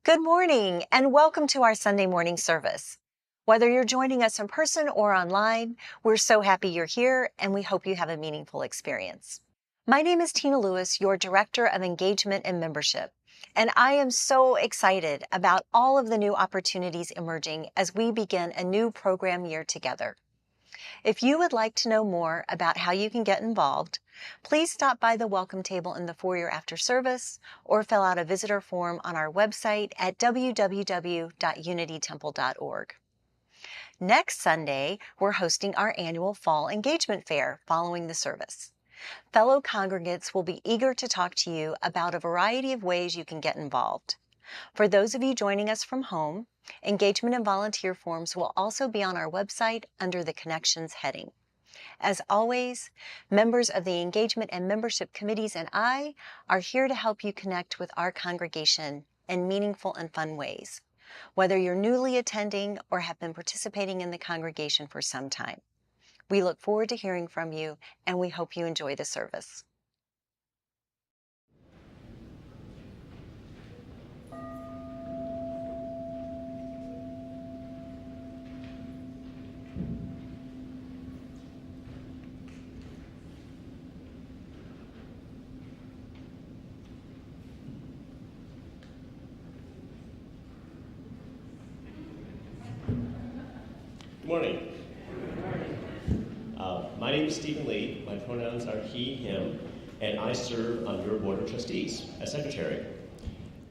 Good morning and welcome to our Sunday morning service. Whether you're joining us in person or online, we're so happy you're here and we hope you have a meaningful experience. My name is tlewis, your Director of Engagement and Membership, and I am so excited about all of the new opportunities emerging as we begin a new program year together. If you would like to know more about how you can get involved, please stop by the welcome table in the foyer after service or fill out a visitor form on our website at www.unitytemple.org. Next Sunday, we're hosting our annual Fall Engagement Fair following the service. Fellow congregants will be eager to talk to you about a variety of ways you can get involved. For those of you joining us from home, engagement and volunteer forms will also be on our website under the Connections heading. As always, members of the engagement and membership committees and I are here to help you connect with our congregation in meaningful and fun ways, whether you're newly attending or have been participating in the congregation for some time. We look forward to hearing from you, and we hope you enjoy the service. Good morning. My name is Stephen Lee. My pronouns are he, him, and I serve on your Board of Trustees as Secretary.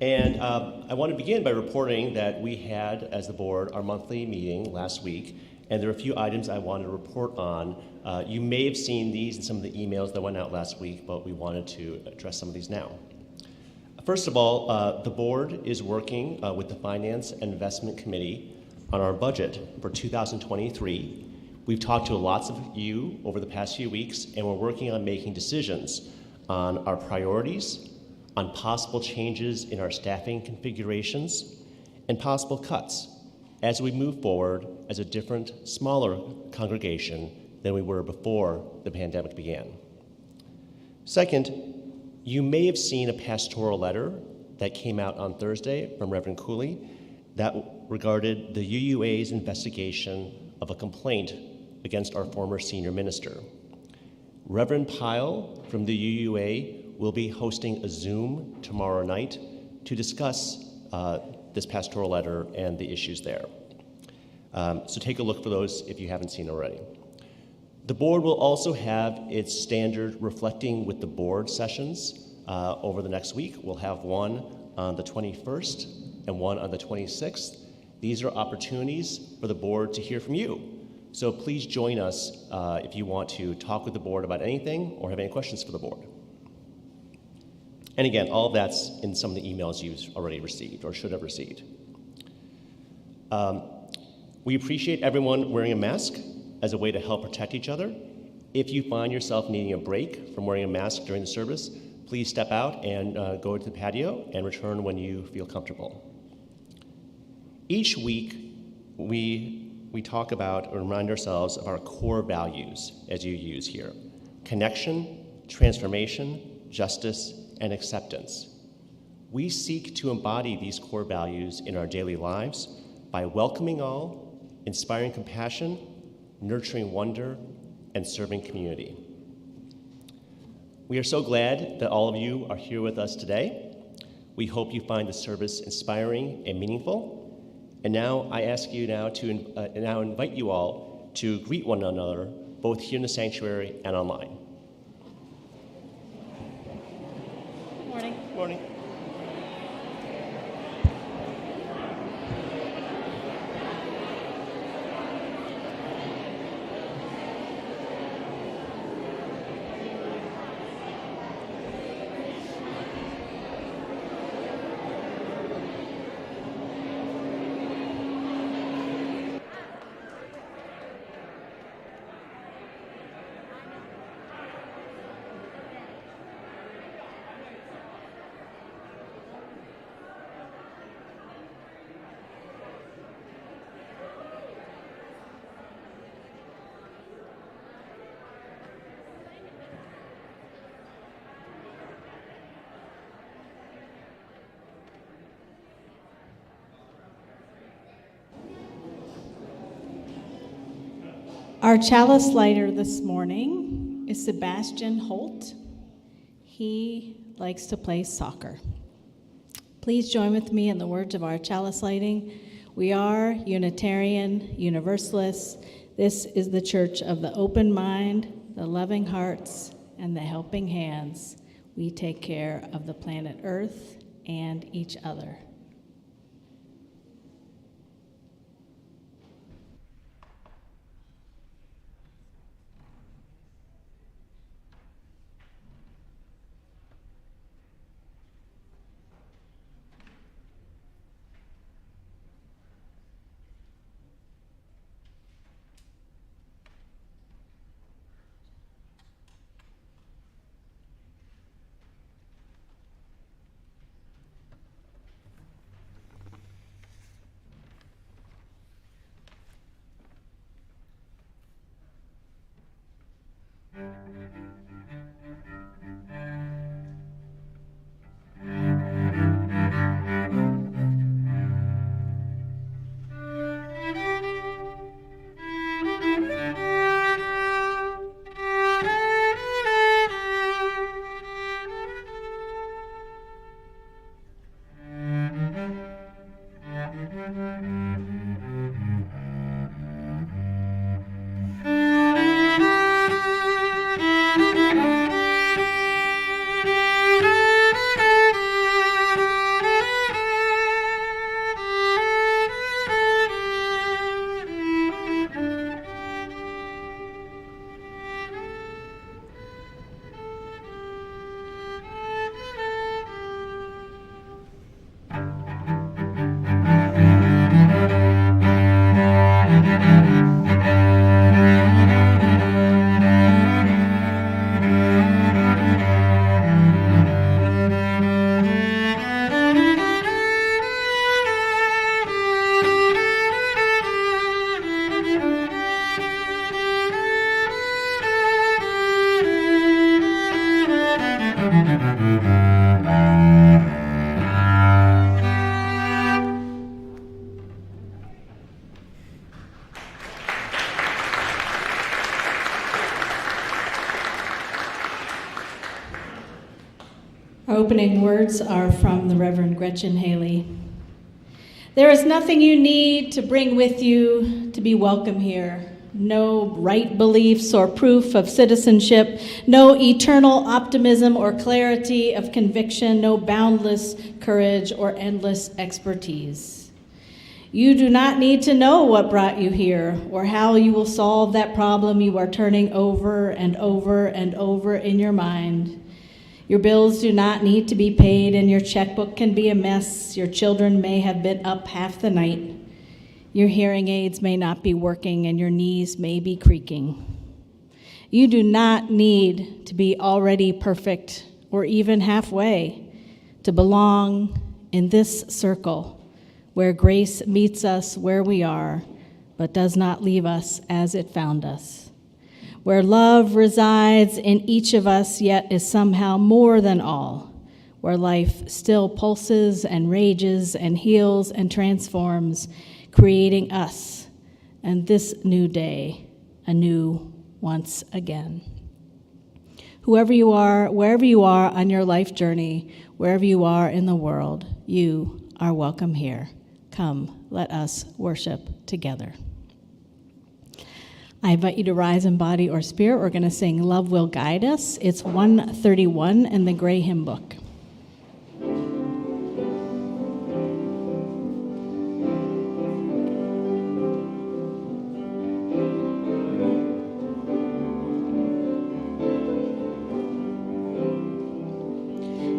And I want to begin by reporting that we had, as the board, our monthly meeting last week, and there are a few items I wanted to report on. You may have seen these in some of the emails that went out last week, but we wanted to address some of these now. First of all, the board is working with the Finance and Investment Committee on our budget for 2023. We've talked to lots of you over the past few weeks, and we're working on making decisions on our priorities, on possible changes in our staffing configurations, and possible cuts as we move forward as a different, smaller congregation than we were before the pandemic began. Second, you may have seen a pastoral letter that came out on Thursday from Reverend Cooley that regarded the UUA's investigation of a complaint against our former senior minister. Reverend Pyle from the UUA will be hosting a Zoom tomorrow night to discuss this pastoral letter and the issues there. So take a look for those if you haven't seen already. The board will also have its standard Reflecting with the Board sessions over the next week. We'll have one on the 21st and one on the 26th. These are opportunities for the board to hear from you. So please join us if you want to talk with the board about anything or have any questions for the board. And again, all of that's in some of the emails you've already received or should have received. We appreciate everyone wearing a mask as a way to help protect each other. If you find yourself needing a break from wearing a mask during the service, please step out and go to the patio and return when you feel comfortable. Each week, we talk about or remind ourselves of our core values as you use here: connection, transformation, justice, and acceptance. We seek to embody these core values in our daily lives by welcoming all, inspiring compassion, nurturing wonder, and serving community. We are so glad that all of you are here with us today. We hope you find the service inspiring and meaningful. And now I ask you to invite you all to greet one another, both here in the sanctuary and online. Good morning. Good morning. Our chalice lighter this morning is Sebastian Holt. He likes to play soccer. Please join with me in the words of our chalice lighting. We are Unitarian Universalists. This is the church of the open mind, the loving hearts, and the helping hands. We take care of the planet Earth and each other. opening words are from the Reverend Gretchen Haley. There is nothing you need to bring with you to be welcome here. No right beliefs or proof of citizenship, no eternal optimism or clarity of conviction, no boundless courage or endless expertise. You do not need to know what brought you here or how you will solve that problem you are turning over and over and over in your mind. Your bills do not need to be paid and your checkbook can be a mess. Your children may have been up half the night. Your hearing aids may not be working and your knees may be creaking. You do not need to be already perfect or even halfway to belong in this circle where grace meets us where we are, but does not leave us as it found us. Where love resides in each of us, yet is somehow more than all. Where life still pulses and rages and heals and transforms, creating us and this new day anew once again. Whoever you are, wherever you are on your life journey, wherever you are in the world, you are welcome here. Come, let us worship together. I invite you to rise in body or spirit. We're going to sing Love Will Guide Us. It's 131 in the Gray Hymn Book.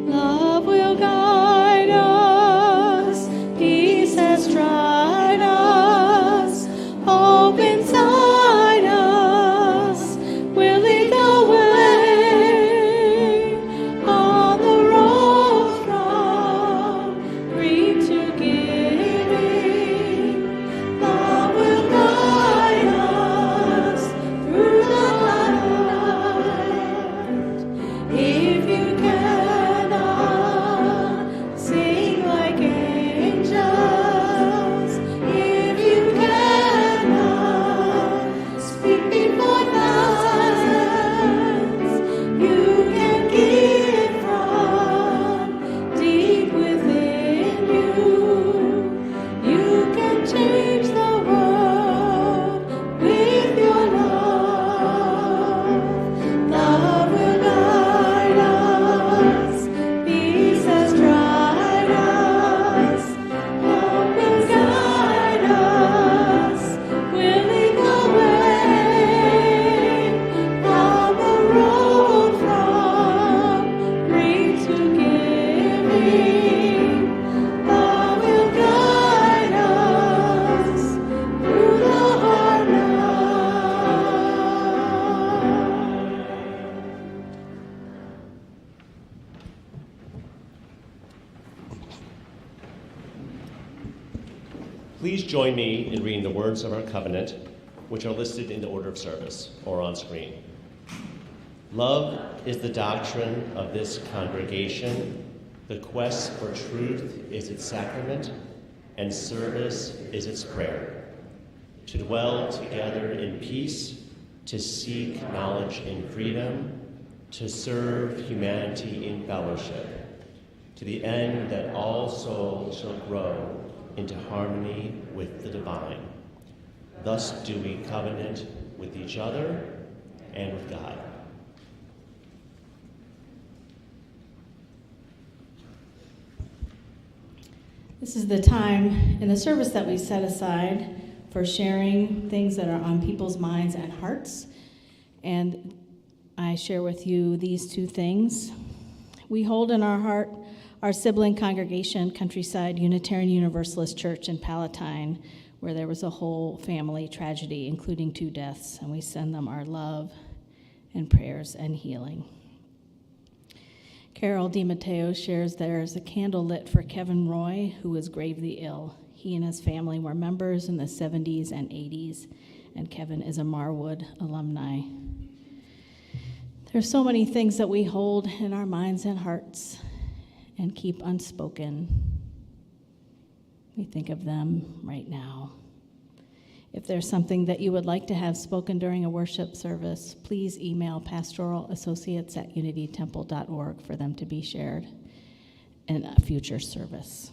Love will guide us, peace has tried us, hope inside us will lead the way on the road from grief to giving. Love will guide us through the night. If you cannot sing like angels, if you cannot speak before thousands, you can give from deep within you. You can change the world with your love. Love will guide us, peace has tried us, hope will guide us, will lead the way on the road from grief to giving. Love will guide us through the hard night. Please join me in reading the words of our covenant, which are listed in the order of service or on screen. Love is the doctrine of this congregation. The quest for truth is its sacrament, and service is its prayer. To dwell together in peace, to seek knowledge in freedom, to serve humanity in fellowship, to the end that all souls shall grow into harmony with the divine. Thus do we covenant with each other and with God. This is the time in the service that we set aside for sharing things that are on people's minds and hearts. And I share with you these two things. We hold in our heart our sibling congregation, Countryside Unitarian Universalist Church in Palatine, where there was a whole family tragedy, including 2 deaths, and we send them our love and prayers and healing. Carol DiMatteo shares there is a candle lit for Kevin Roy, who was gravely ill. He and his family were members in the 70s and 80s, and Kevin is a Marwood alumni. There's so many things that we hold in our minds and hearts and keep unspoken. We think of them right now. If there's something that you would like to have spoken during a worship service, please email pastoralassociates@unitytemple.org for them to be shared. in a future service.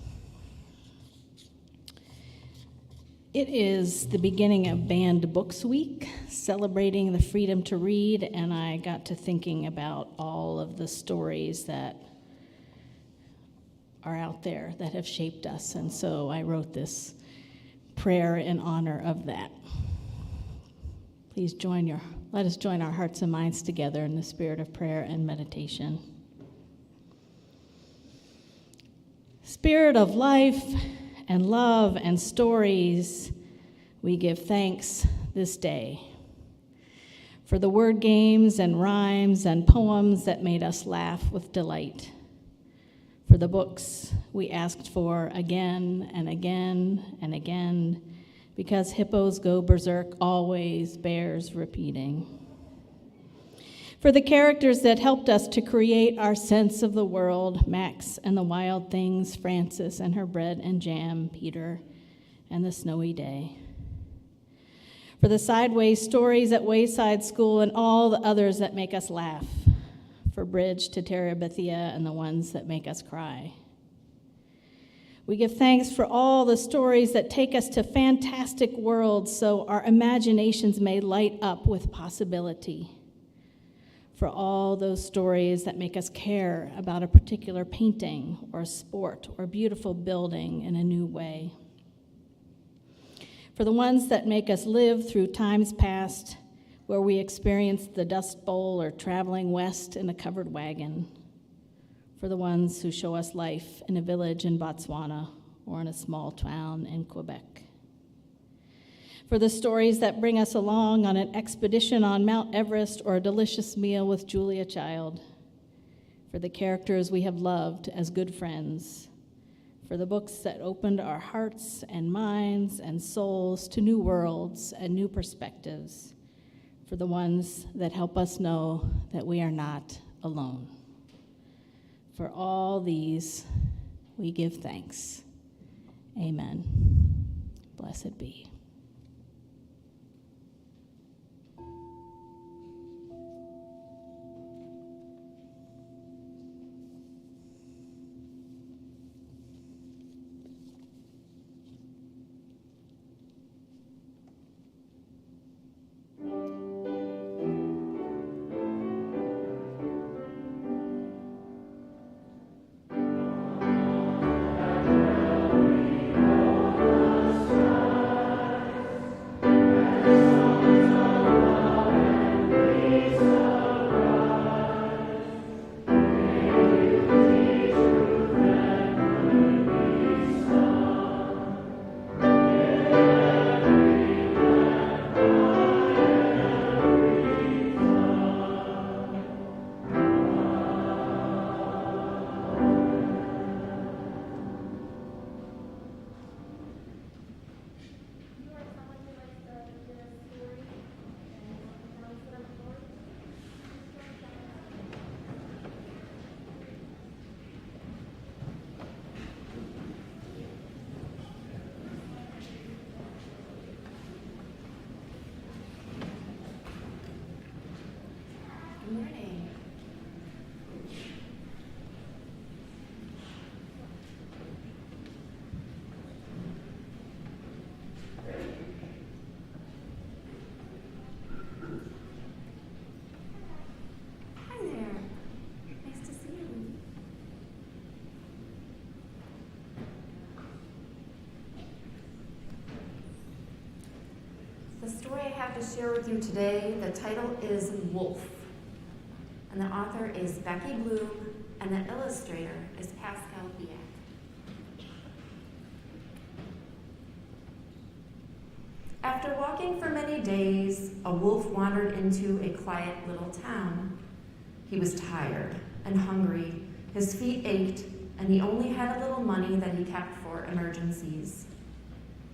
It is the beginning of Banned Books Week, celebrating the freedom to read, and I got to thinking about all of the stories that are out there that have shaped us, and so I wrote this prayer in honor of that. Please let us join our hearts and minds together in the spirit of prayer and meditation. Spirit of life and love and stories, we give thanks this day for the word games and rhymes and poems that made us laugh with delight, for the books we asked for again and again and again, because hippos go berserk always bears repeating. For the characters that helped us to create our sense of the world, Max and the wild things, Frances and her bread and jam, Peter and the snowy day. For the sideways stories at Wayside School and all the others that make us laugh, for Bridge to Terabithia and the ones that make us cry. We give thanks for all the stories that take us to fantastic worlds so our imaginations may light up with possibility. For all those stories that make us care about a particular painting or a sport or a beautiful building in a new way. For the ones that make us live through times past where we experienced the Dust Bowl or traveling west in a covered wagon. For the ones who show us life in a village in Botswana or in a small town in Quebec. For the stories that bring us along on an expedition on Mount Everest or a delicious meal with Julia Child. For the characters we have loved as good friends. For the books that opened our hearts and minds and souls to new worlds and new perspectives. For the ones that help us know that we are not alone. For all these, we give thanks. Amen. Blessed be. The story I have to share with you today, the title is Wolf. And the author is Becky Bloom, and the illustrator is Pascal Biak. After walking for many days, a wolf wandered into a quiet little town. He was tired and hungry, his feet ached, and he only had a little money that he kept for emergencies.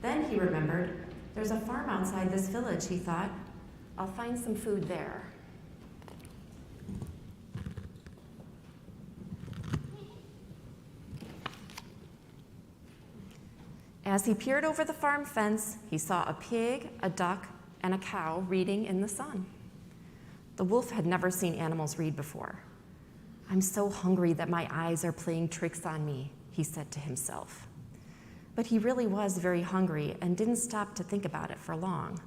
Then he remembered, there's a farm outside this village, he thought. I'll find some food there. As he peered over the farm fence, he saw a pig, a duck, and a cow reading in the sun. The wolf had never seen animals read before. I'm so hungry that my eyes are playing tricks on me, he said to himself. But he really was very hungry and didn't stop to think about it for long.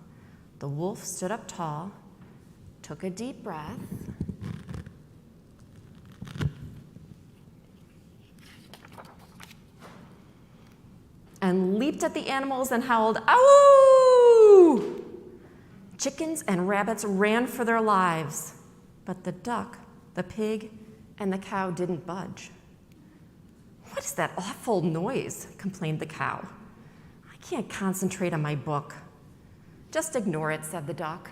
The wolf stood up tall, took a deep breath, and leaped at the animals and howled, "Ow!" Chickens and rabbits ran for their lives, but the duck, the pig, and the cow didn't budge. "What is that awful noise?" complained the cow. "I can't concentrate on my book." "Just ignore it," said the duck.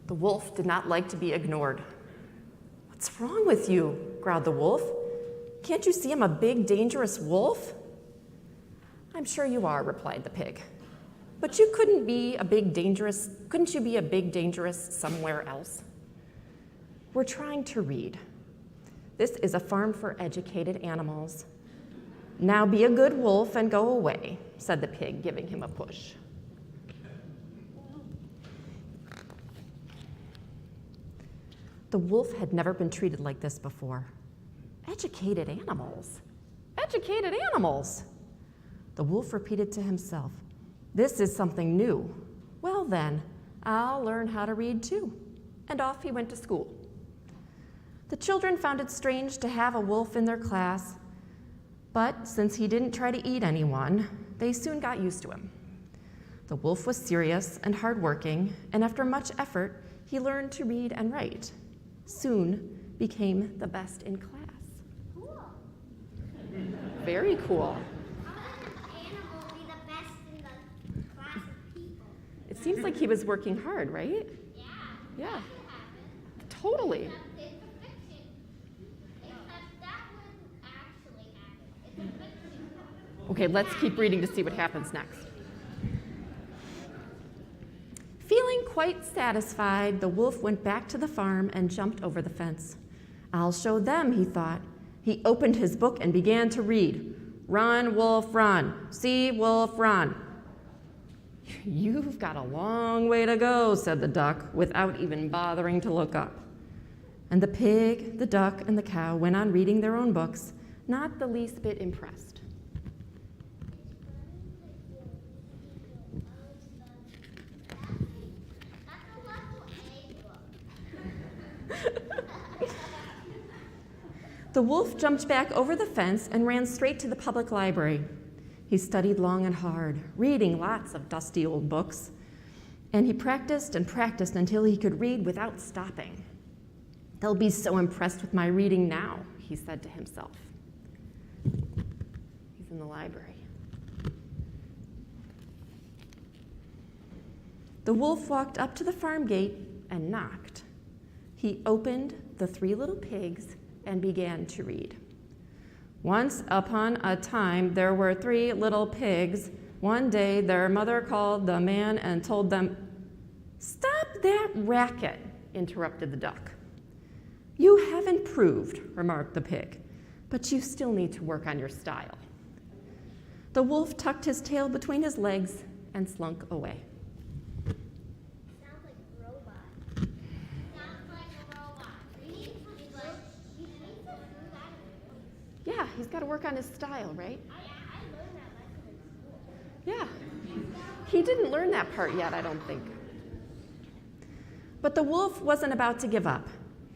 The wolf did not like to be ignored. "What's wrong with you?" growled the wolf. "Can't you see I'm a big, dangerous wolf?" "I'm sure you are," replied the pig. "But you couldn't you be a big, dangerous somewhere else?" "We're trying to read. This is a farm for educated animals. Now be a good wolf and go away," said the pig, giving him a push. The wolf had never been treated like this before. Educated animals? Educated animals! The wolf repeated to himself, "This is something new. Well then, I'll learn how to read too." And off he went to school. The children found it strange to have a wolf in their class, but since he didn't try to eat anyone, they soon got used to him. The wolf was serious and hardworking, and after much effort, he learned to read and write. Soon became the best in class. Cool. Very cool. How does an animal be the best in the class of people? It seems like he was working hard, right? Yeah. Yeah, That could happen. totally. Except it's a fiction. Except that wouldn't actually happen. It's a fiction. Okay, let's keep reading to see what happens next. Feeling quite satisfied, the wolf went back to the farm and jumped over the fence. "I'll show them," he thought. He opened his book and began to read. "Run, wolf, run. See, wolf, run." "You've got a long way to go," said the duck, without even bothering to look up. And the pig, the duck, and the cow went on reading their own books, not the least bit impressed. The wolf jumped back over the fence and ran straight to the public library. He studied long and hard, reading lots of dusty old books, and he practiced and practiced until he could read without stopping. "They'll be so impressed with my reading now," he said to himself. He's in the library. The wolf walked up to the farm gate and knocked. He opened The Three Little Pigs and began to read. "Once upon a time, there were 3 little pigs. One day, their mother called the man and told them—" "Stop that racket," interrupted the duck. "You have improved," remarked the pig, "but you still need to work on your style." The wolf tucked his tail between his legs and slunk away. Sounds like a robot. Sounds like a robot. You need to do that. Yeah, he's got to work on his style, right? I learned that lesson in school. Yeah. He didn't learn that part yet, I don't think. But the wolf wasn't about to give up.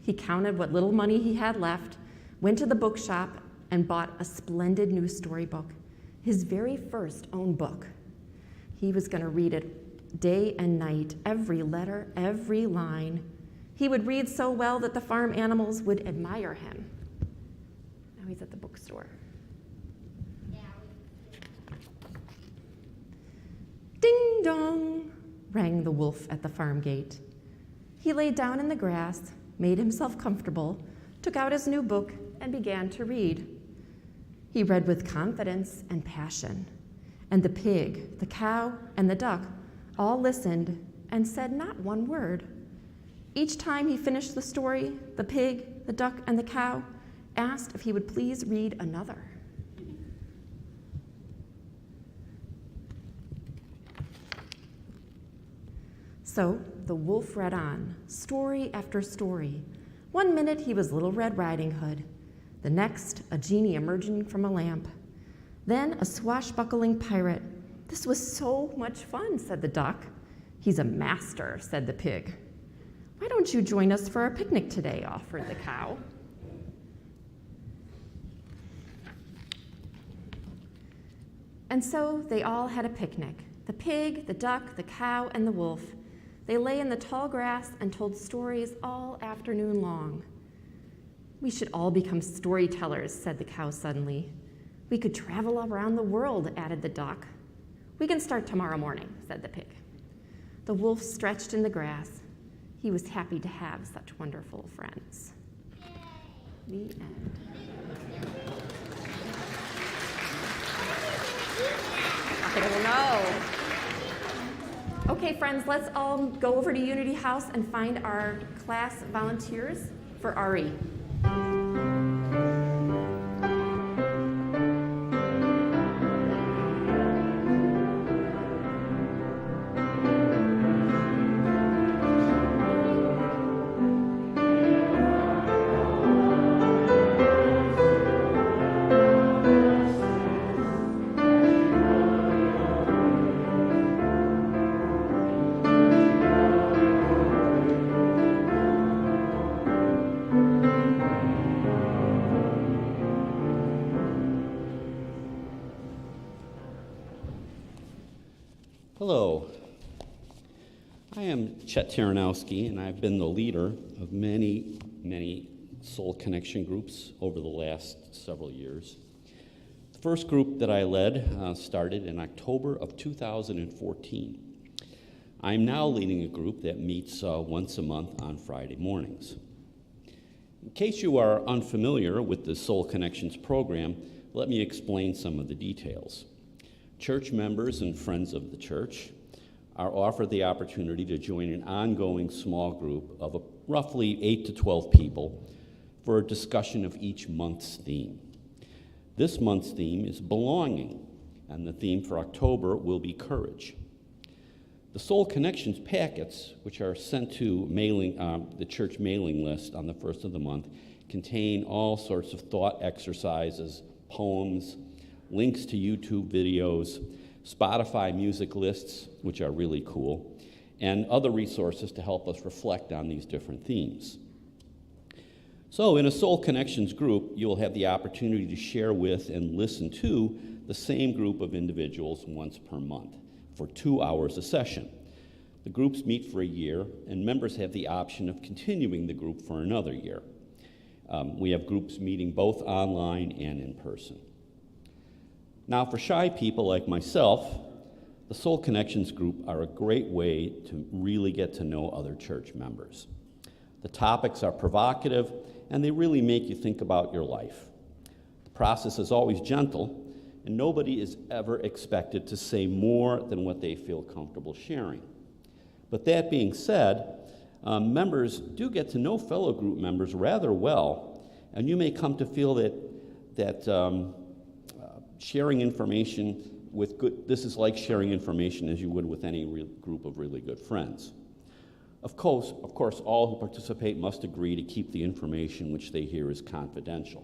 He counted what little money he had left, went to the bookshop, and bought a splendid new storybook, his very first own book. He was going to read it day and night, every letter, every line. He would read so well that the farm animals would admire him. Now he's at the bookstore. Ding dong, rang the wolf at the farm gate. He lay down in the grass, made himself comfortable, took out his new book, and began to read. He read with confidence and passion, and the pig, the cow, and the duck all listened and said not one word. Each time he finished the story, the pig, the duck, and the cow asked if he would please read another. So the wolf read on, story after story. One minute he was Little Red Riding Hood, the next a genie emerging from a lamp, then a swashbuckling pirate. This was so much fun, said the duck. He's a master, said the pig. Why don't you join us for our picnic today, offered the cow. And so they all had a picnic. The pig, the duck, the cow, and the wolf. They lay in the tall grass and told stories all afternoon long. We should all become storytellers, said the cow suddenly. We could travel around the world, added the duck. We can start tomorrow morning, said the pig. The wolf stretched in the grass. He was happy to have such wonderful friends. The end. I don't know. Okay, friends, let's all go over to Unity House and find our class volunteers for RE. Hello, I am Chet Taranowski, and I've been the leader of many Soul Connection groups over the last several years. The first group that I led started in October of 2014. I'm now leading a group that meets once a month on Friday mornings. In case you are unfamiliar with the Soul Connections program, let me explain some of the details. Church members and friends of the church are offered the opportunity to join an ongoing small group of roughly 8 to 12 people for a discussion of each month's theme. This month's theme is belonging, and the theme for October will be courage. The Soul Connections packets, which are sent to the church mailing list on the first of the month, contain all sorts of thought exercises, poems, links to YouTube videos, Spotify music lists, which are really cool, and other resources to help us reflect on these different themes. So in a Soul Connections group, you'll have the opportunity to share with and listen to the same group of individuals once per month for 2 hours a session. The groups meet for a year, and members have the option of continuing the group for another year. We have groups meeting both online and in person. Now, for shy people like myself, the Soul Connections group are a great way to really get to know other church members. The topics are provocative, and they really make you think about your life. The process is always gentle, and nobody is ever expected to say more than what they feel comfortable sharing. But that being said, members do get to know fellow group members rather well, and you may come to feel that sharing information this is like sharing information as you would with any group of really good friends. Of course, all who participate must agree to keep the information which they hear is confidential.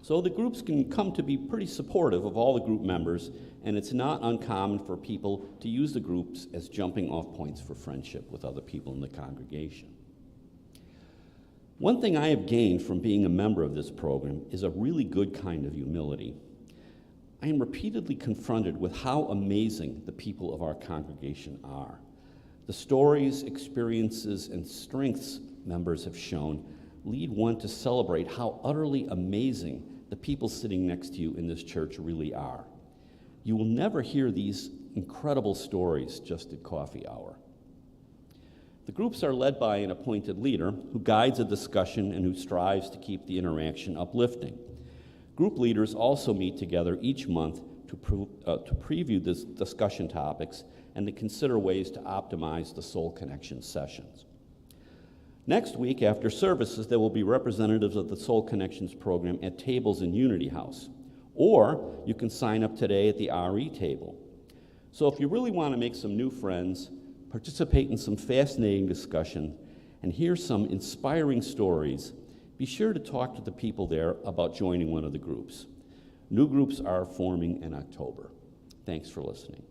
So the groups can come to be pretty supportive of all the group members, and it's not uncommon for people to use the groups as jumping off points for friendship with other people in the congregation. One thing I have gained from being a member of this program is a really good kind of humility. I am repeatedly confronted with how amazing the people of our congregation are. The stories, experiences, and strengths members have shown lead one to celebrate how utterly amazing the people sitting next to you in this church really are. You will never hear these incredible stories just at coffee hour. The groups are led by an appointed leader who guides a discussion and who strives to keep the interaction uplifting. Group leaders also meet together each month to preview these discussion topics and to consider ways to optimize the Soul Connection sessions. Next week, after services, there will be representatives of the Soul Connections program at tables in Unity House, or you can sign up today at the RE table. So if you really want to make some new friends, participate in some fascinating discussion, and hear some inspiring stories, be sure to talk to the people there about joining one of the groups. New groups are forming in October. Thanks for listening.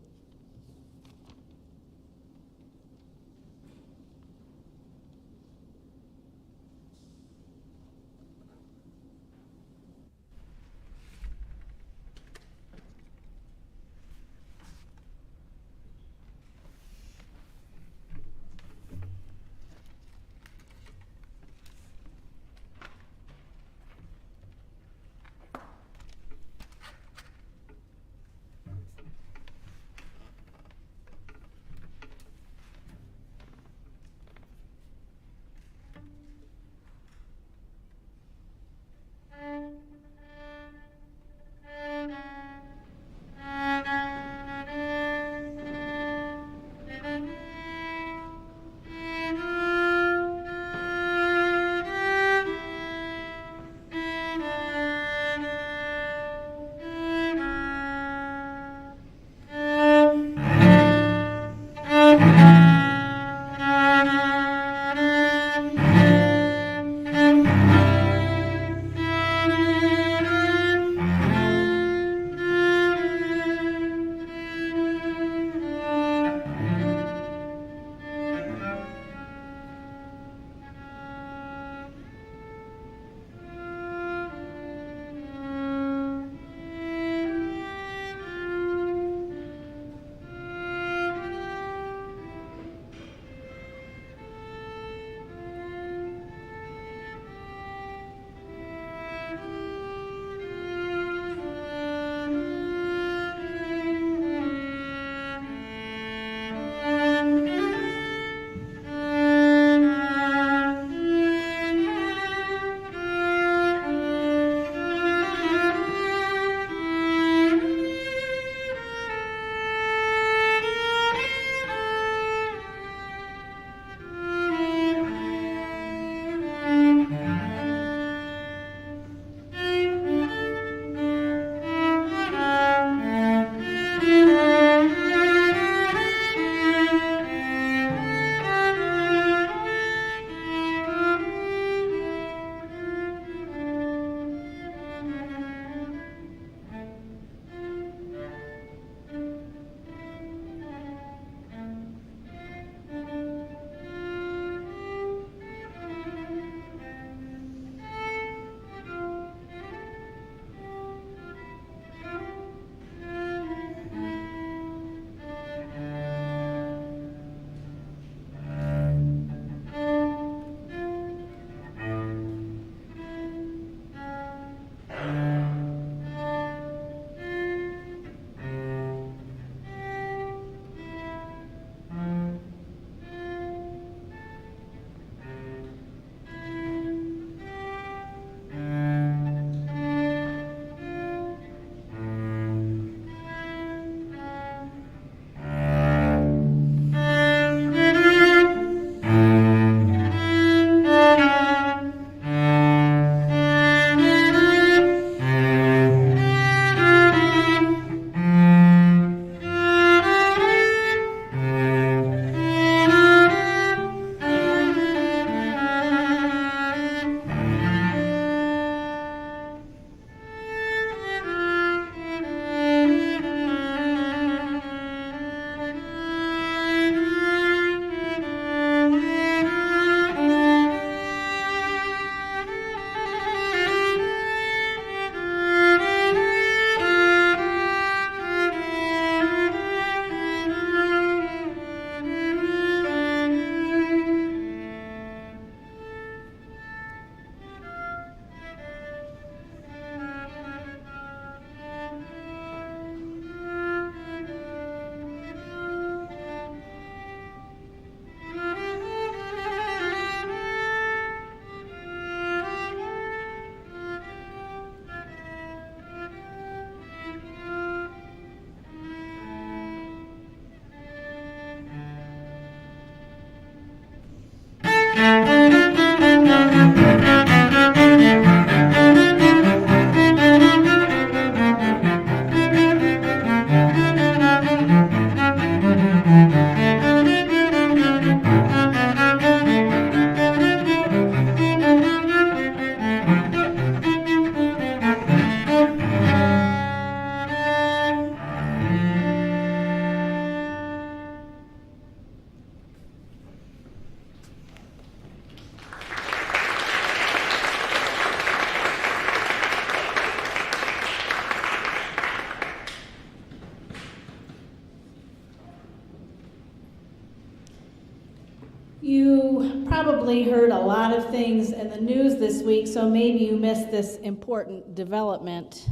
probably heard a lot of things in the news this week, so maybe you missed this important development.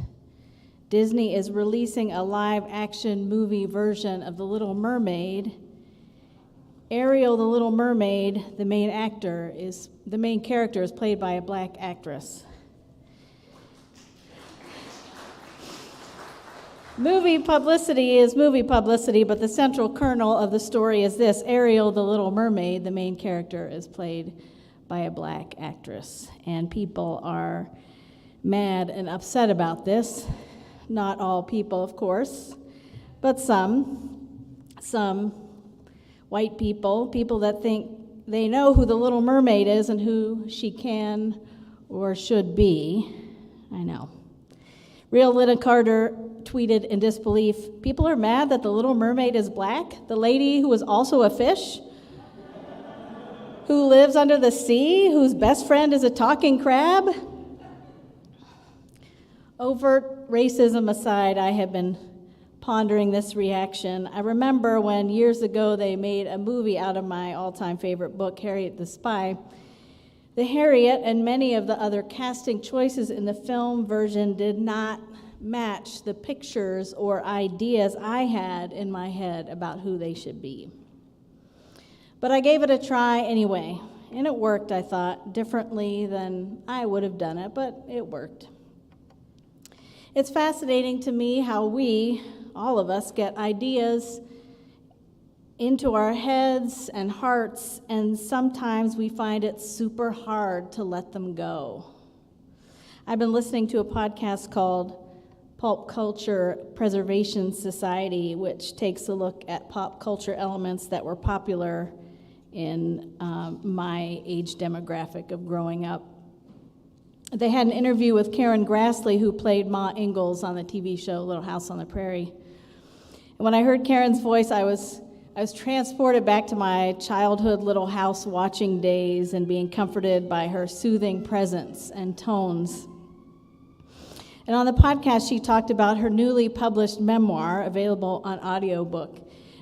Disney is releasing a live-action movie version of The Little Mermaid. Ariel, the Little Mermaid, the main character is played by a black actress. Movie publicity is movie publicity, but the central kernel of the story is this: Ariel, the Little Mermaid, the main character, is played by a black actress, and people are mad and upset about this. Not all people, of course, but some white people that think they know who the Little Mermaid is and who she can or should be. I know. Real Linda Carter tweeted in disbelief, "People are mad that the Little Mermaid is black? The lady who is also a fish? Who lives under the sea? Whose best friend is a talking crab?" Overt racism aside, I have been pondering this reaction. I remember when years ago they made a movie out of my all-time favorite book, Harriet the Spy. The Harriet and many of the other casting choices in the film version did not match the pictures or ideas I had in my head about who they should be. But I gave it a try anyway, and it worked, I thought, differently than I would have done it, but it worked. It's fascinating to me how we, all of us, get ideas into our heads and hearts, and sometimes we find it super hard to let them go. I've been listening to a podcast called Pulp Culture Preservation Society, which takes a look at pop culture elements that were popular in my age demographic of growing up. They had an interview with Karen Grassley, who played Ma Ingalls on the TV show Little House on the Prairie. And when I heard Karen's voice, I was transported back to my childhood Little House watching days and being comforted by her soothing presence and tones. And on the podcast, she talked about her newly published memoir available on audiobook.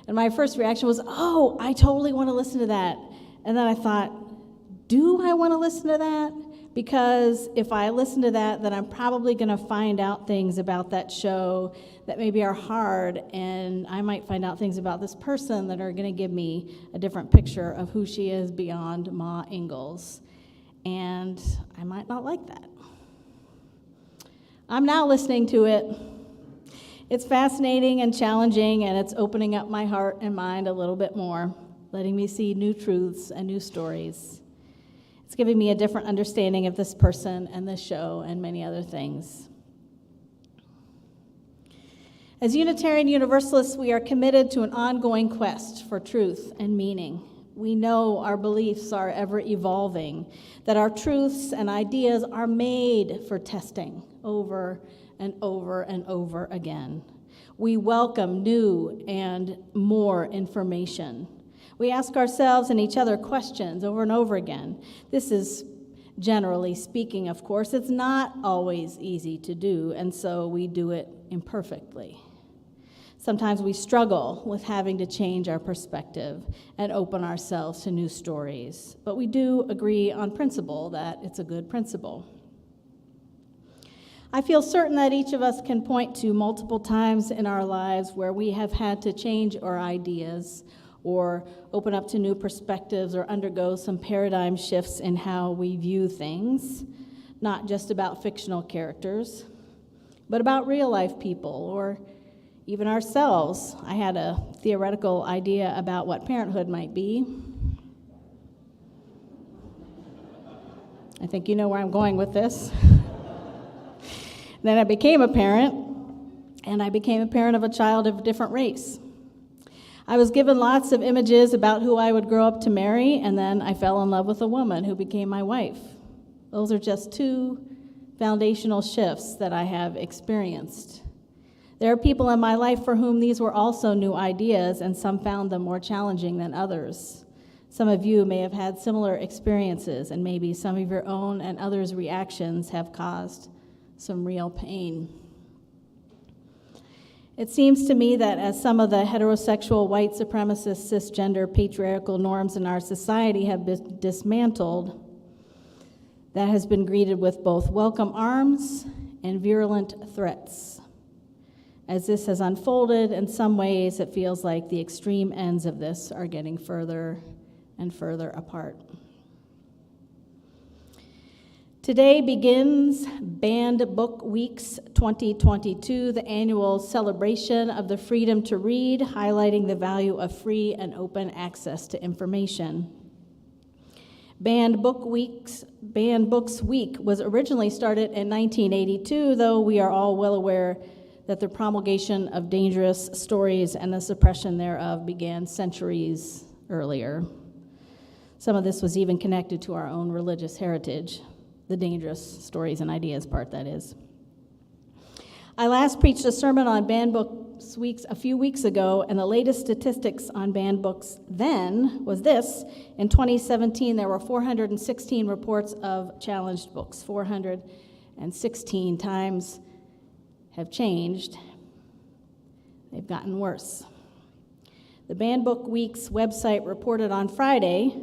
And my first reaction was, oh, I totally want to listen to that. And then I thought, do I want to listen to that? Because if I listen to that, then I'm probably going to find out things about that show that maybe are hard, and I might find out things about this person that are going to give me a different picture of who she is beyond Ma Ingalls. And I might not like that. I'm now listening to it. It's fascinating and challenging, and it's opening up my heart and mind a little bit more, letting me see new truths and new stories. It's giving me a different understanding of this person and this show and many other things. As Unitarian Universalists, we are committed to an ongoing quest for truth and meaning. We know our beliefs are ever evolving, that our truths and ideas are made for testing over and over and over again. We welcome new and more information. We ask ourselves and each other questions over and over again. This is generally speaking, of course. It's not always easy to do, and so we do it imperfectly. Sometimes we struggle with having to change our perspective and open ourselves to new stories, but we do agree on principle that it's a good principle. I feel certain that each of us can point to multiple times in our lives where we have had to change our ideas or open up to new perspectives or undergo some paradigm shifts in how we view things, not just about fictional characters, but about real life people or even ourselves. I had a theoretical idea about what parenthood might be. I think you know where I'm going with this. Then I became a parent, and I became a parent of a child of a different race. I was given lots of images about who I would grow up to marry, and then I fell in love with a woman who became my wife. Those are just two foundational shifts that I have experienced. There are people in my life for whom these were also new ideas, and some found them more challenging than others. Some of you may have had similar experiences, and maybe some of your own and others' reactions have caused some real pain. It seems to me that as some of the heterosexual, white supremacist, cisgender, patriarchal norms in our society have been dismantled, that has been greeted with both welcome arms and virulent threats. As this has unfolded, in some ways it feels like the extreme ends of this are getting further and further apart. Today begins Banned Book Weeks 2022, the annual celebration of the freedom to read, highlighting the value of free and open access to information. Banned Books Week was originally started in 1982, though we are all well aware that the promulgation of dangerous stories and the suppression thereof began centuries earlier. Some of this was even connected to our own religious heritage, the dangerous stories and ideas part, that is. I last preached a sermon on Banned Books Weeks a few weeks ago, and the latest statistics on banned books then was this. In 2017, there were 416 reports of challenged books. 416 times have changed. They've gotten worse. The Banned Book Week's website reported on Friday,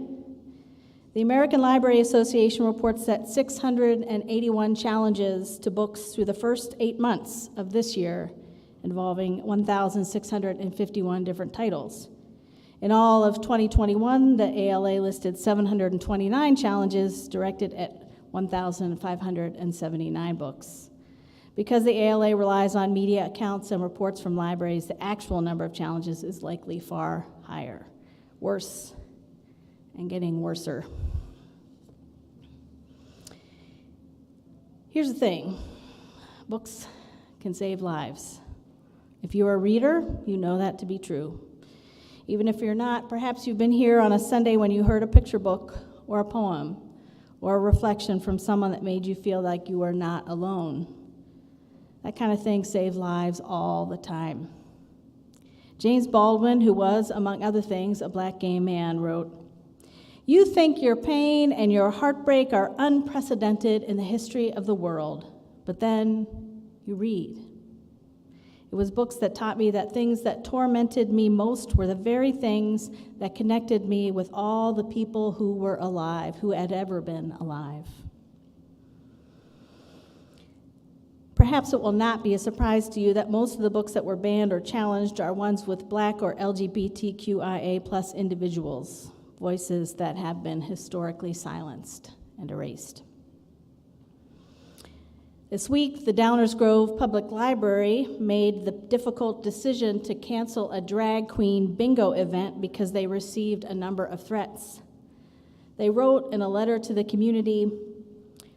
the American Library Association reports that 681 challenges to books through the first 8 months of this year, involving 1,651 different titles. In all of 2021, the ALA listed 729 challenges directed at 1,579 books. Because the ALA relies on media accounts and reports from libraries, the actual number of challenges is likely far higher, worse, and getting worser. Here's the thing, books can save lives. If you're a reader, you know that to be true. Even if you're not, perhaps you've been here on a Sunday when you heard a picture book or a poem or a reflection from someone that made you feel like you were not alone. That kind of thing saves lives all the time. James Baldwin, who was, among other things, a black gay man, wrote, "You think your pain and your heartbreak are unprecedented in the history of the world, but then you read." It was books that taught me that things that tormented me most were the very things that connected me with all the people who were alive, who had ever been alive. Perhaps it will not be a surprise to you that most of the books that were banned or challenged are ones with Black or LGBTQIA+ individuals, voices that have been historically silenced and erased. This week, the Downers Grove Public Library made the difficult decision to cancel a drag queen bingo event because they received a number of threats. They wrote in a letter to the community,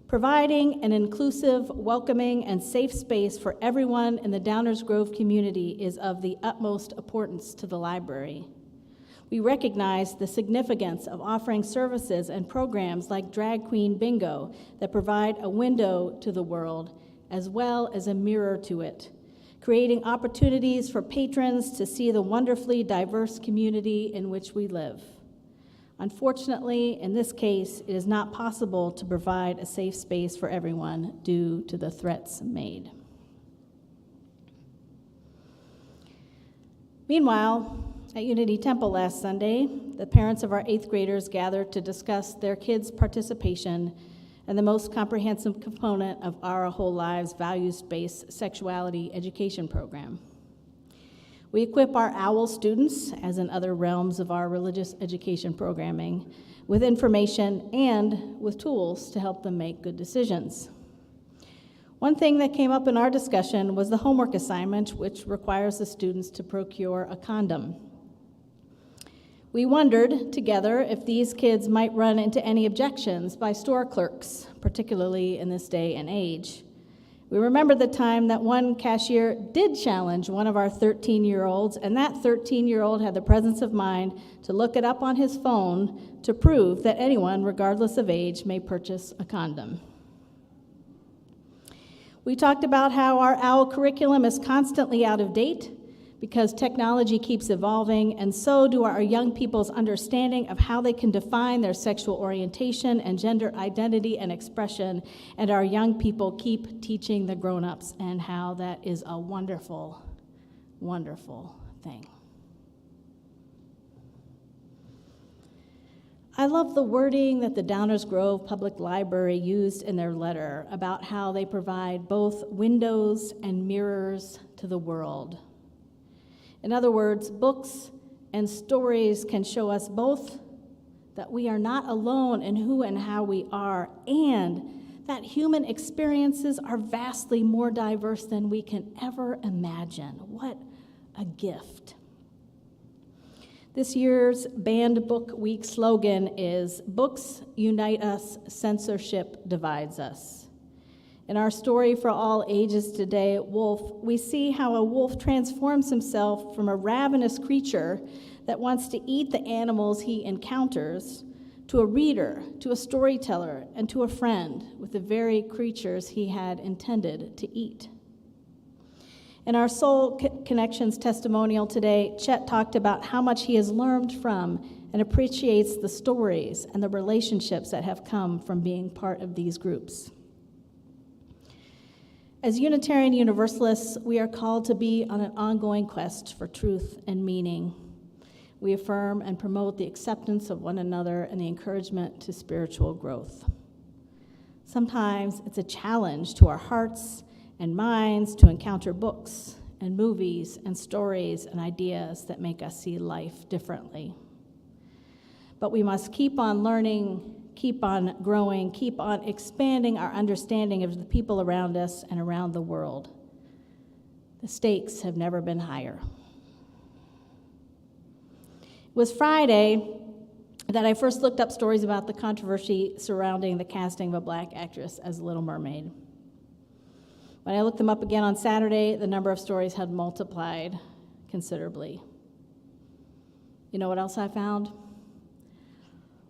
"Providing an inclusive, welcoming, and safe space for everyone in the Downers Grove community is of the utmost importance to the library. We recognize the significance of offering services and programs like Drag Queen Bingo that provide a window to the world as well as a mirror to it, creating opportunities for patrons to see the wonderfully diverse community in which we live. Unfortunately, in this case, it is not possible to provide a safe space for everyone due to the threats made." Meanwhile, at Unity Temple last Sunday, the parents of our 8th graders gathered to discuss their kids' participation in the most comprehensive component of Our Whole Lives values-based sexuality education program. We equip our OWL students, as in other realms of our religious education programming, with information and with tools to help them make good decisions. One thing that came up in our discussion was the homework assignment, which requires the students to procure a condom. We wondered together if these kids might run into any objections by store clerks, particularly in this day and age. We remember the time that one cashier did challenge one of our 13-year-olds, and that 13-year-old had the presence of mind to look it up on his phone to prove that anyone, regardless of age, may purchase a condom. We talked about how our OWL curriculum is constantly out of date because technology keeps evolving, and so do our young people's understanding of how they can define their sexual orientation and gender identity and expression, and our young people keep teaching the grown-ups, and how that is a wonderful, wonderful thing. I love the wording that the Downers Grove Public Library used in their letter about how they provide both windows and mirrors to the world. In other words, books and stories can show us both that we are not alone in who and how we are, and that human experiences are vastly more diverse than we can ever imagine. What a gift. This year's Banned Book Week slogan is, "Books unite us, censorship divides us." In our story for all ages today, Wolf, we see how a wolf transforms himself from a ravenous creature that wants to eat the animals he encounters to a reader, to a storyteller, and to a friend with the very creatures he had intended to eat. In our Soul Connections testimonial today, Chet talked about how much he has learned from and appreciates the stories and the relationships that have come from being part of these groups. As Unitarian Universalists, we are called to be on an ongoing quest for truth and meaning. We affirm and promote the acceptance of one another and the encouragement to spiritual growth. Sometimes it's a challenge to our hearts and minds to encounter books and movies and stories and ideas that make us see life differently. But we must keep on learning, keep on growing, keep on expanding our understanding of the people around us and around the world. The stakes have never been higher. It was Friday that I first looked up stories about the controversy surrounding the casting of a black actress as Little Mermaid. When I looked them up again on Saturday, the number of stories had multiplied considerably. You know what else I found?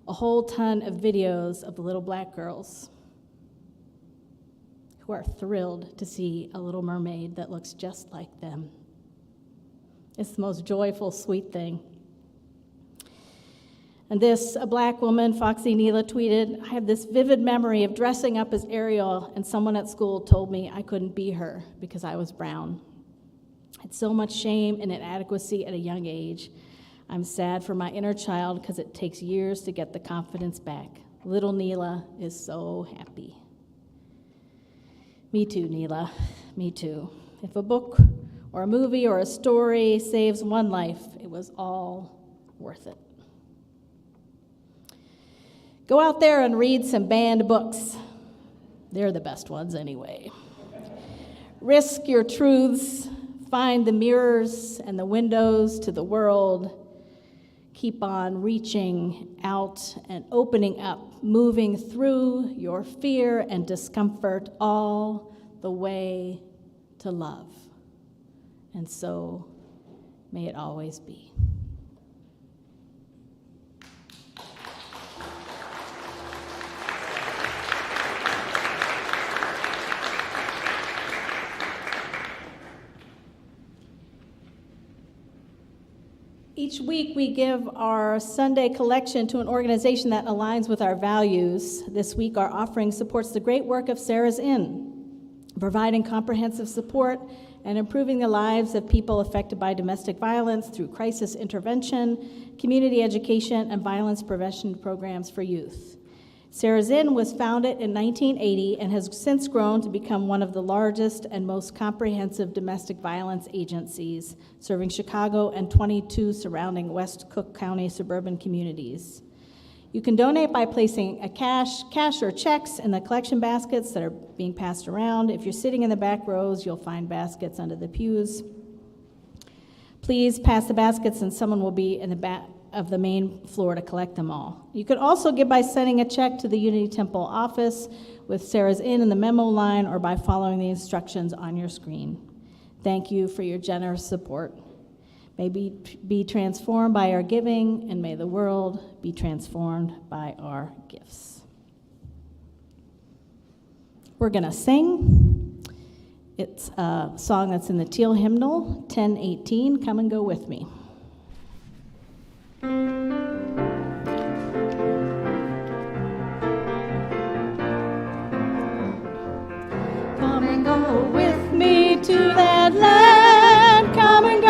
A whole ton of videos of the little black girls who are thrilled to see a Little Mermaid that looks just like them. It's the most joyful, sweet thing. And a black woman, Foxy Neela, tweeted, "I have this vivid memory of dressing up as Ariel, and someone at school told me I couldn't be her because I was brown. It's so much shame and inadequacy at a young age. I'm sad for my inner child because it takes years to get the confidence back. Little Neela is so happy." Me too, Neela. Me too. If a book or a movie or a story saves one life, it was all worth it. Go out there and read some banned books. They're the best ones anyway. Risk your truths. Find the mirrors and the windows to the world. Keep on reaching out and opening up, moving through your fear and discomfort all the way to love. And so may it always be. Each week we give our Sunday collection to an organization that aligns with our values. This week our offering supports the great work of Sarah's Inn, providing comprehensive support and improving the lives of people affected by domestic violence through crisis intervention, community education, and violence prevention programs for youth. Sarah's Inn was founded in 1980 and has since grown to become one of the largest and most comprehensive domestic violence agencies, serving Chicago and 22 surrounding West Cook County suburban communities. You can donate by placing a cash or checks in the collection baskets that are being passed around. If you're sitting in the back rows, you'll find baskets under the pews. Please pass the baskets and someone will be in the back of the main floor to collect them all. You could also give by sending a check to the Unity Temple office with Sarah's Inn in the memo line or by following the instructions on your screen. Thank you for your generous support. May we be transformed by our giving, and may the world be transformed by our gifts. We're going to sing. It's a song that's in the Teal Hymnal, 1018. Come and go with me. Come and go with me to that land. Come and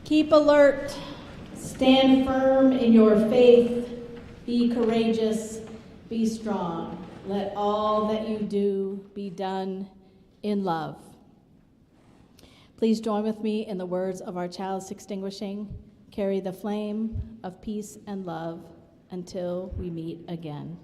Keep alert. Stand firm in your faith. Be courageous. Be strong. Let all that you do be done in love. Please join with me in the words of our chalice extinguishing. Carry the flame of peace and love until we meet again.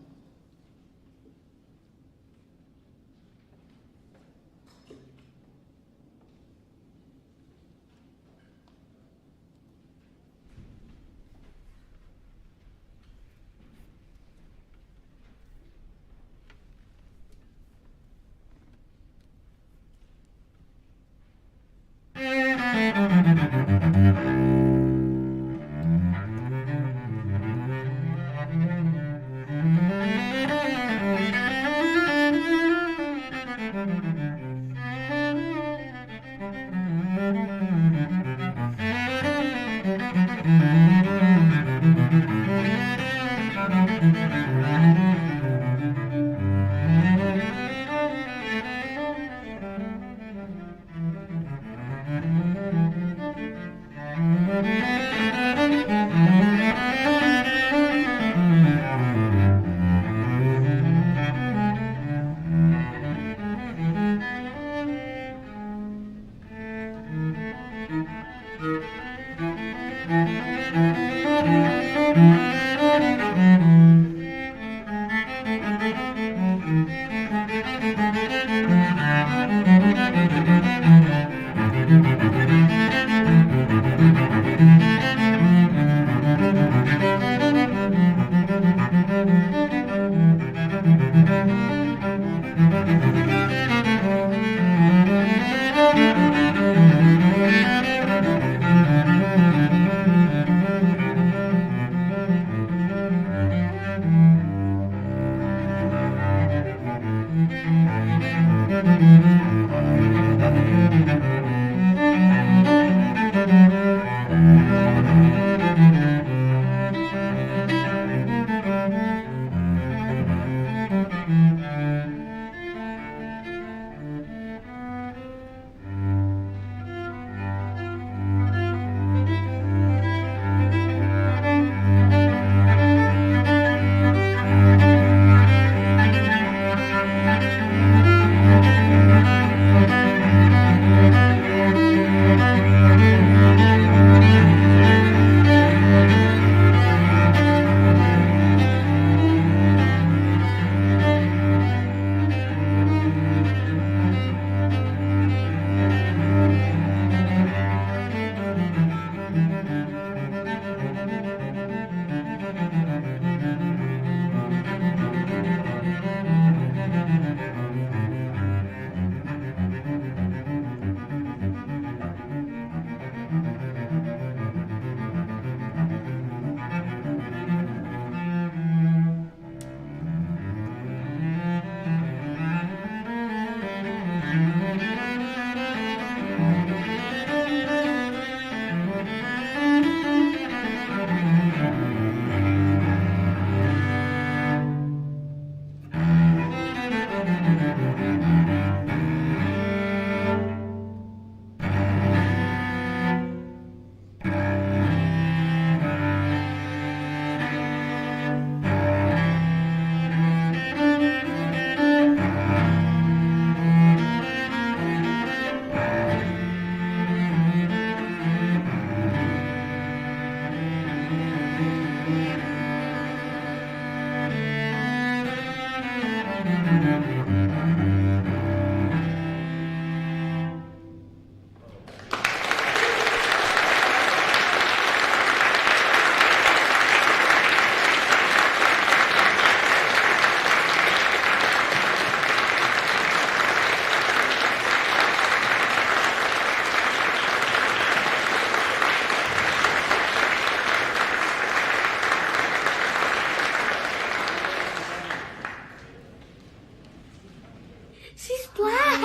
She's black.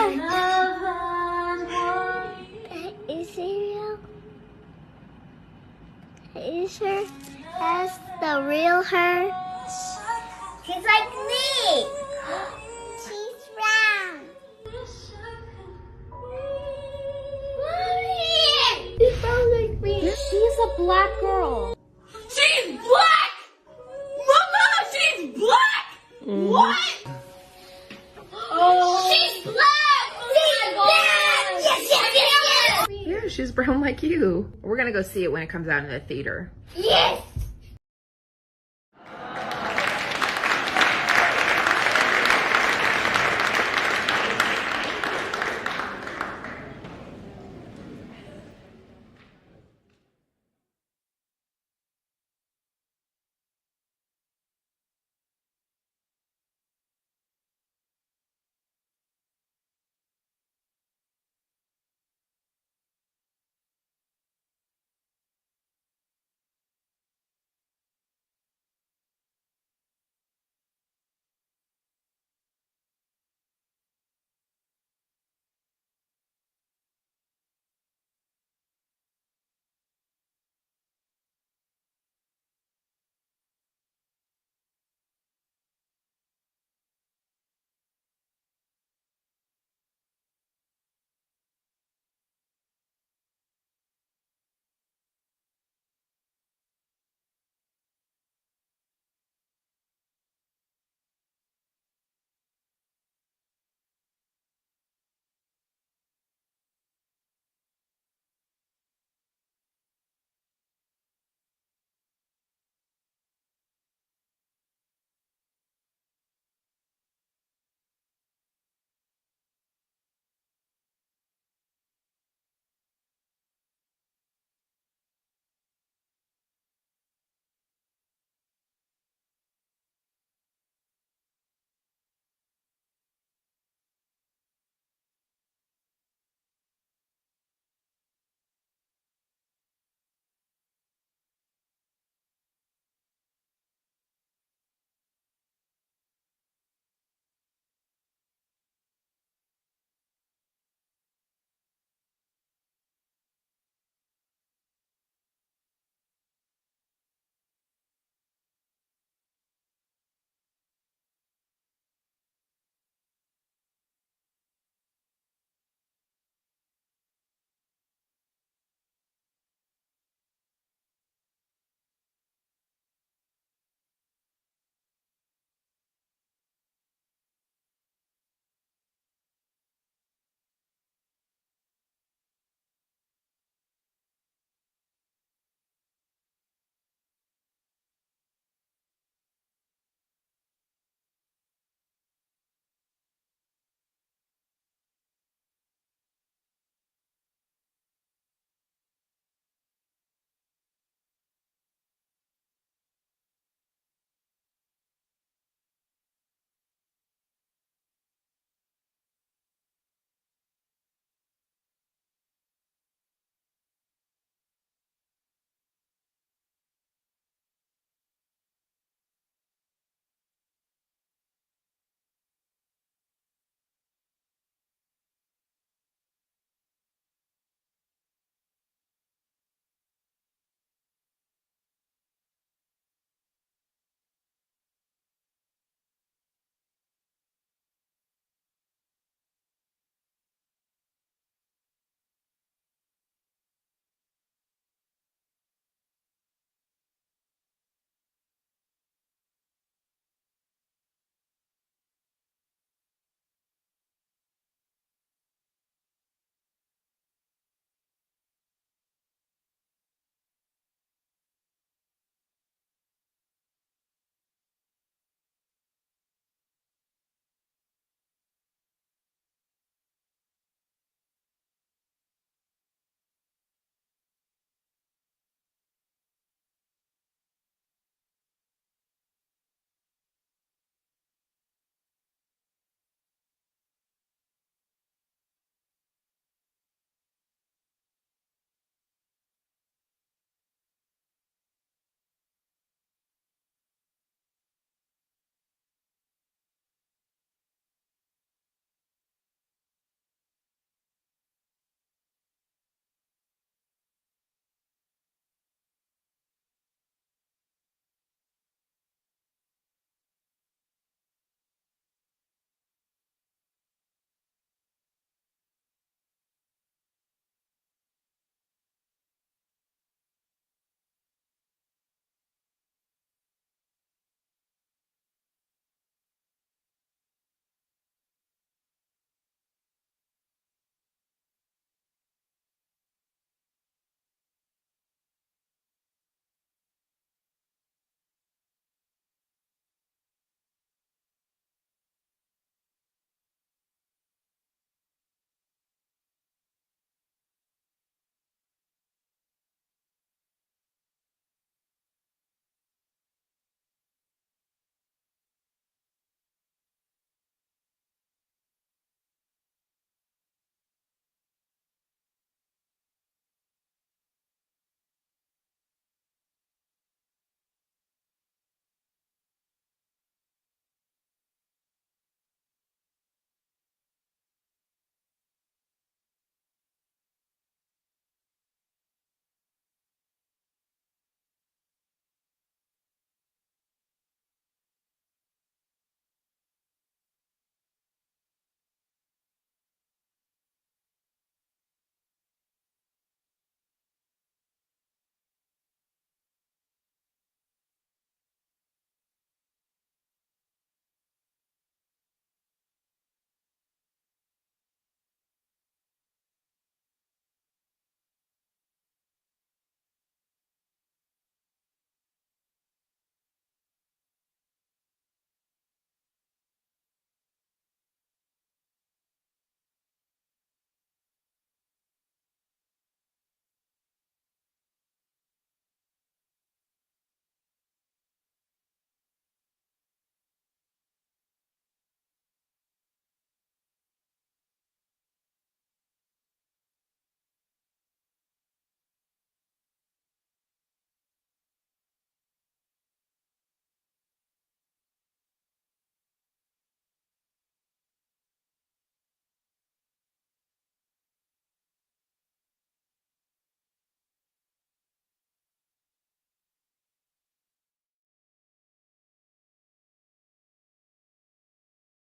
Is she real? Is her as the real her? She's like me. She's round. Mommy! She sounds like me. black girl. She's black! Mama, she's black! What? Oh. She's black! She's black! Yes, yes, yes, yes! Yeah, she's brown like you. We're gonna go see it when it comes out in the theater. Yes!